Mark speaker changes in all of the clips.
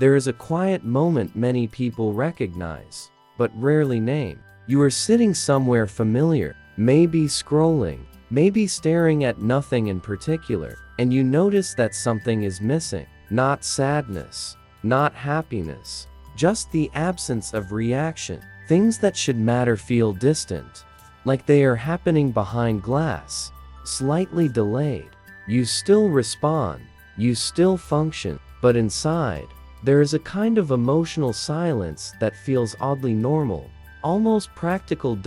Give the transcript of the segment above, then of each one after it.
Speaker 1: There is a quiet moment many people recognize, but rarely name. You are sitting somewhere familiar, maybe scrolling, maybe staring at nothing in particular, and you notice that something is missing. Not sadness, not happiness, just the absence of reaction. Things that should matter feel distant, like they are happening behind glass, slightly delayed. You still respond, you still function, but inside, there is a kind of emotional silence that feels oddly normal, almost practical.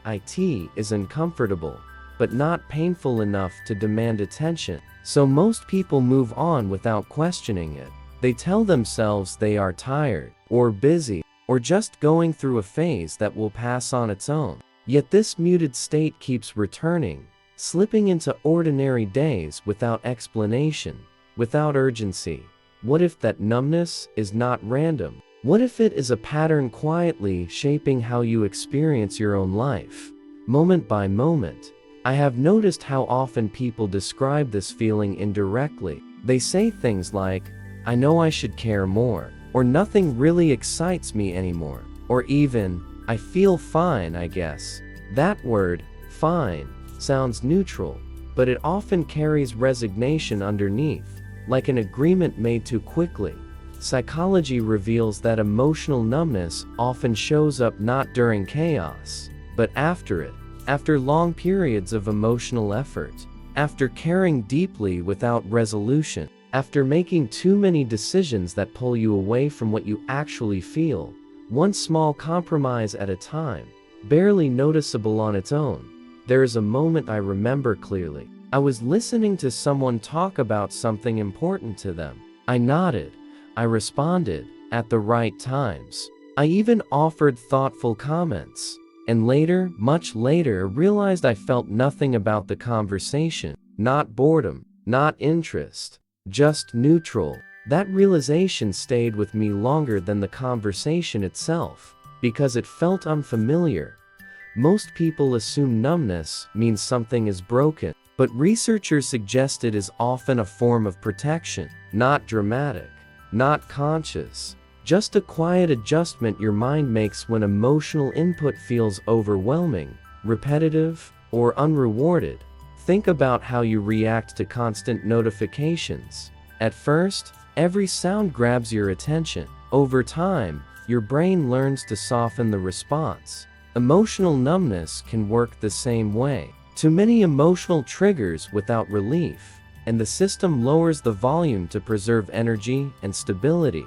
Speaker 1: It is uncomfortable, but not painful enough to demand attention, so most people move on without questioning it. They tell themselves they are tired, or busy, or just going through a phase that will pass on its own. Yet this muted state keeps returning, slipping into ordinary days without explanation, without urgency. What if that numbness is not random? What if it is a pattern quietly shaping how you experience your own life, moment by moment? I have noticed how often people describe this feeling indirectly. They say things like, "I know I should care more," or "Nothing really excites me anymore," or even, "I feel fine, I guess." That word, fine, sounds neutral, but it often carries resignation underneath, like an agreement made too quickly. Psychology reveals that emotional numbness often shows up not during chaos, but after it, after long periods of emotional effort, after caring deeply without resolution, after making too many decisions that pull you away from what you actually feel, one small compromise at a time, barely noticeable on its own. There is a moment I remember clearly. I was listening to someone talk about something important to them. I nodded. I responded at the right times. I even offered thoughtful comments. And later, much later, realized I felt nothing about the conversation. Not boredom, not interest, just neutral. That realization stayed with me longer than the conversation itself, because it felt unfamiliar. Most people assume numbness means something is broken, but researchers suggest it is often a form of protection, not dramatic, not conscious, just a quiet adjustment your mind makes when emotional input feels overwhelming, repetitive, or unrewarded. Think about how you react to constant notifications. At first, every sound grabs your attention. Over time, your brain learns to soften the response. Emotional numbness can work the same way. Too many emotional triggers without relief, and the system lowers the volume to preserve energy and stability.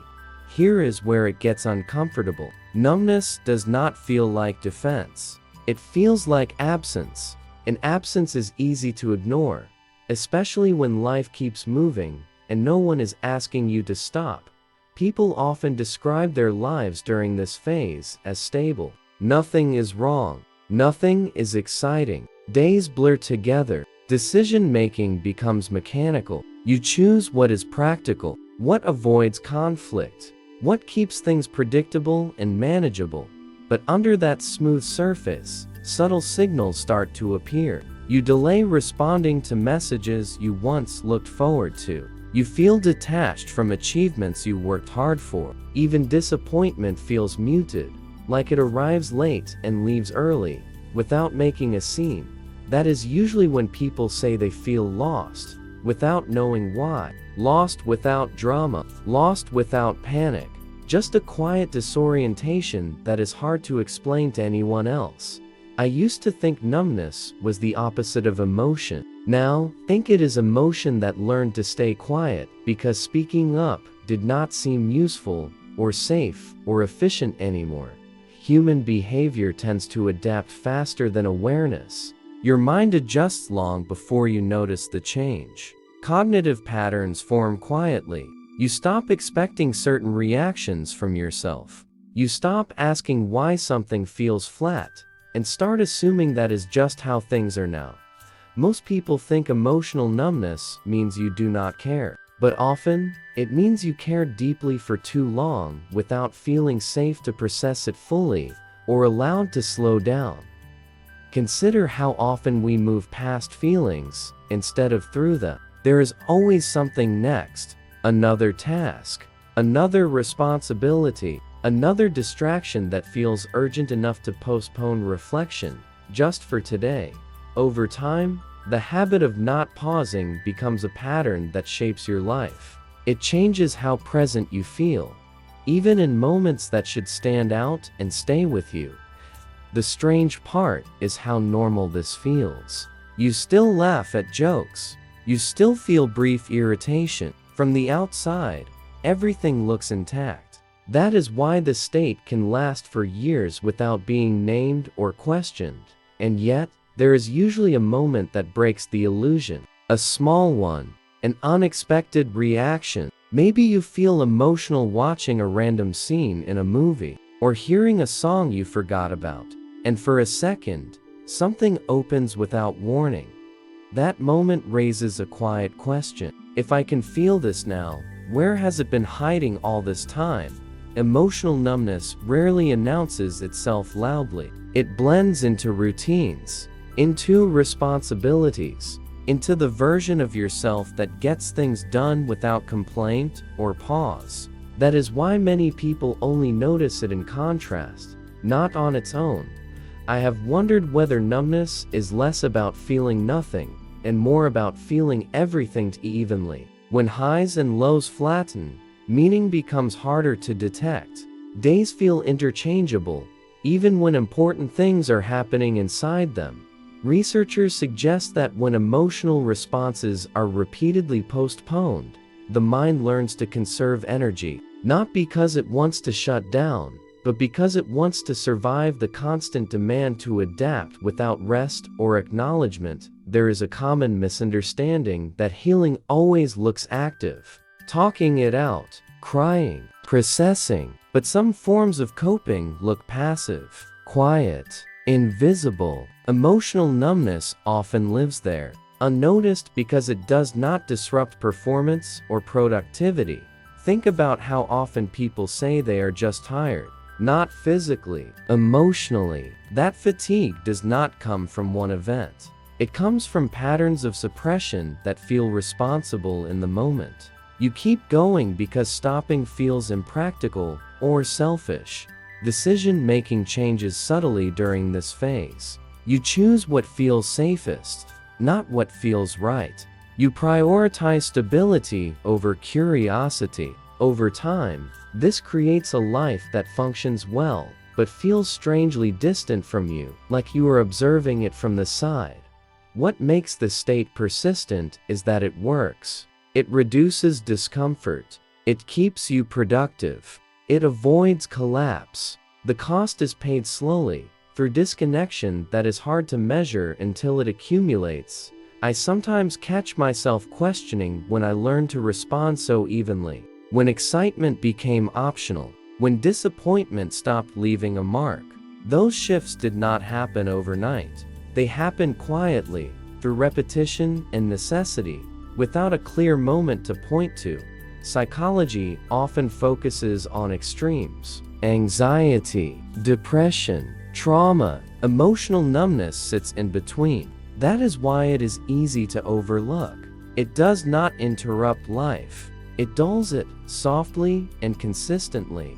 Speaker 1: Here is where it gets uncomfortable. Numbness does not feel like defense. It feels like absence. And absence is easy to ignore, especially when life keeps moving and no one is asking you to stop. People often describe their lives during this phase as stable. Nothing is wrong. Nothing is exciting. Days blur together. Decision-making becomes mechanical. You choose what is practical, what avoids conflict, what keeps things predictable and manageable. But under that smooth surface, subtle signals start to appear. You delay responding to messages you once looked forward to. You feel detached from achievements you worked hard for. Even disappointment feels muted, like it arrives late and leaves early, without making a scene. That is usually when people say they feel lost, without knowing why. Lost without drama, lost without panic. Just a quiet disorientation that is hard to explain to anyone else. I used to think numbness was the opposite of emotion. Now, think it is emotion that learned to stay quiet because speaking up did not seem useful, or safe, or efficient anymore. Human behavior tends to adapt faster than awareness. Your mind adjusts long before you notice the change. Cognitive patterns form quietly. You stop expecting certain reactions from yourself. You stop asking why something feels flat, and start assuming that is just how things are now. Most people think emotional numbness means you do not care, but often, it means you cared deeply for too long without feeling safe to process it fully, or allowed to slow down. Consider how often we move past feelings, instead of through them. There is always something next, another task, another responsibility, another distraction that feels urgent enough to postpone reflection, just for today. Over time, the habit of not pausing becomes a pattern that shapes your life. It changes how present you feel, even in moments that should stand out and stay with you. The strange part is how normal this feels. You still laugh at jokes. You still feel brief irritation. From the outside, everything looks intact. That is why the state can last for years without being named or questioned. And yet, there is usually a moment that breaks the illusion. A small one, an unexpected reaction. Maybe you feel emotional watching a random scene in a movie, or hearing a song you forgot about. And for a second, something opens without warning. That moment raises a quiet question. If I can feel this now, where has it been hiding all this time? Emotional numbness rarely announces itself loudly. It blends into routines, into responsibilities, into the version of yourself that gets things done without complaint or pause. That is why many people only notice it in contrast, not on its own. I have wondered whether numbness is less about feeling nothing and more about feeling everything evenly. When highs and lows flatten, meaning becomes harder to detect. Days feel interchangeable, even when important things are happening inside them. Researchers suggest that when emotional responses are repeatedly postponed, the mind learns to conserve energy, not because it wants to shut down, but because it wants to survive the constant demand to adapt without rest or acknowledgement. There is a common misunderstanding that healing always looks active, talking it out, crying, processing, but some forms of coping look passive, quiet, invisible. Emotional numbness often lives there, unnoticed because it does not disrupt performance or productivity. Think about how often people say they are just tired. Not physically, emotionally. That fatigue does not come from one event. It comes from patterns of suppression that feel responsible in the moment. You keep going because stopping feels impractical or selfish. Decision-making changes subtly during this phase. You choose what feels safest, not what feels right. You prioritize stability over curiosity. Over time, this creates a life that functions well, but feels strangely distant from you, like you are observing it from the side. What makes the state persistent is that it works. It reduces discomfort. It keeps you productive. It avoids collapse. The cost is paid slowly, through disconnection that is hard to measure until it accumulates. I sometimes catch myself questioning when I learned to respond so evenly. When excitement became optional, when disappointment stopped leaving a mark. Those shifts did not happen overnight. They happened quietly, through repetition and necessity, without a clear moment to point to. Psychology often focuses on extremes: anxiety, depression, trauma. Emotional numbness sits in between. That is why it is easy to overlook. It does not interrupt life. It dulls it, softly and consistently.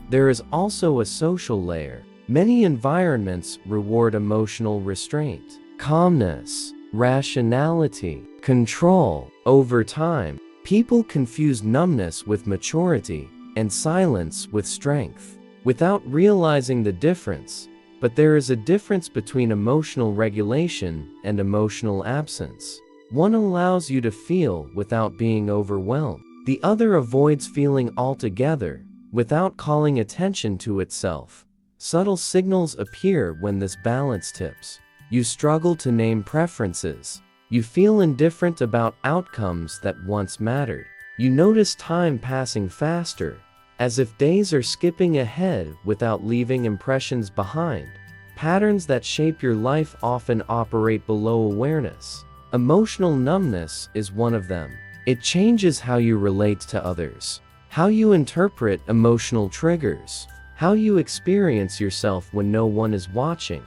Speaker 1: There is also a social layer. Many environments reward emotional restraint, calmness, rationality, control. Over time, people confuse numbness with maturity and silence with strength, without realizing the difference. But there is a difference between emotional regulation and emotional absence. One allows you to feel without being overwhelmed. The other avoids feeling altogether, without calling attention to itself. Subtle signals appear when this balance tips. You struggle to name preferences. You feel indifferent about outcomes that once mattered. You notice time passing faster, as if days are skipping ahead without leaving impressions behind. Patterns that shape your life often operate below awareness. Emotional numbness is one of them. It changes how you relate to others, how you interpret emotional triggers, how you experience yourself when no one is watching.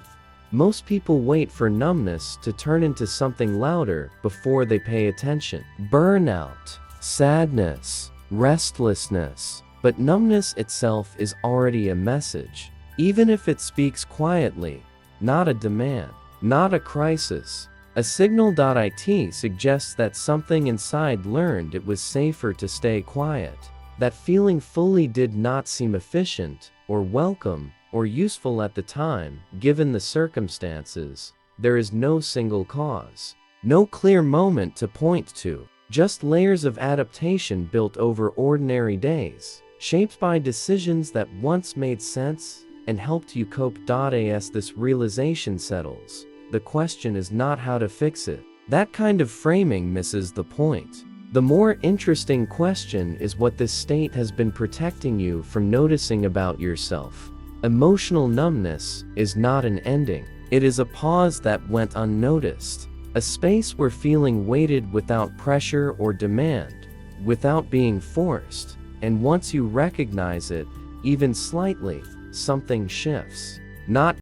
Speaker 1: Most people wait for numbness to turn into something louder before they pay attention. Burnout, sadness, restlessness. But numbness itself is already a message, even if it speaks quietly, not a demand, not a crisis. A signal.it suggests that something inside learned it was safer to stay quiet. That feeling fully did not seem efficient, or welcome, or useful at the time, given the circumstances. There is no single cause, no clear moment to point to, just layers of adaptation built over ordinary days, shaped by decisions that once made sense and helped you cope. As this realization settles, the question is not how to fix it. That kind of framing misses the point. The more interesting question is what this state has been protecting you from noticing about yourself. Emotional numbness is not an ending. It is a pause that went unnoticed. A space where feeling waited without pressure or demand, without being forced. And once you recognize it, even slightly, something shifts. Not